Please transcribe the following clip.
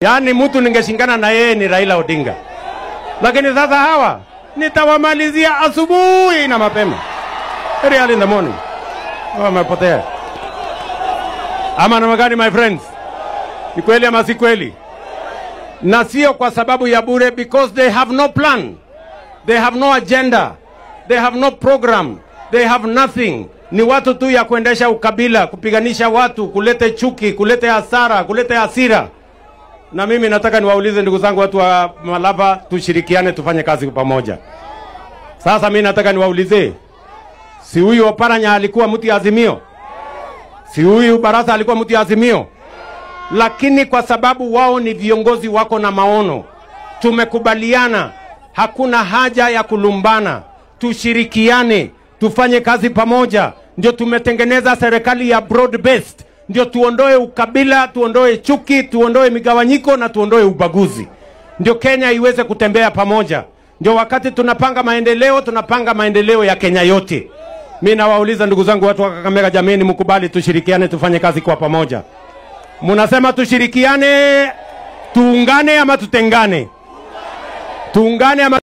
Yani mtu ningeshingana na yeye ni Raila Odinga. Lakini sasa hawa nitawamalizia asubuhi na mapema. Very early in the morning. Wamepotea. Ama namna gani my friends? Ni kweli ama si kweli? Na sio kwa sababu ya bure, because they have no plan. They have no agenda. They have no program. They have nothing. Ni watu tu ya kuendesha ukabila, kupiganisha watu, kulete chuki, kulete hasara, kulete hasira. Na mimi nataka niwaulize ndugu zangu watu wa Malava, tushirikiane tufanye kazi pamoja. Sasa mimi nataka niwaulize, si huyu Oparanya alikuwa mtu ya Azimio? Si huyu Barasa alikuwa mtu ya Azimio? Lakini kwa sababu wao ni viongozi wako na maono, tumekubaliana hakuna haja ya kulumbana, tushirikiane, tufanye kazi pamoja. Ndio tumetengeneza serikali ya broad based. Ndio tuondoe ukabila, tuondoe chuki, tuondoe migawanyiko na tuondoe ubaguzi. Ndio Kenya iweze kutembea pamoja. Ndio wakati tunapanga maendeleo ya Kenya yote. Mimi nawauliza ndugu zangu watu wa Kakamega, jameni, mkubali tushirikiane tufanye kazi kwa pamoja. Munasema tushirikiane, tuungane ama tutengane? Tuungane ama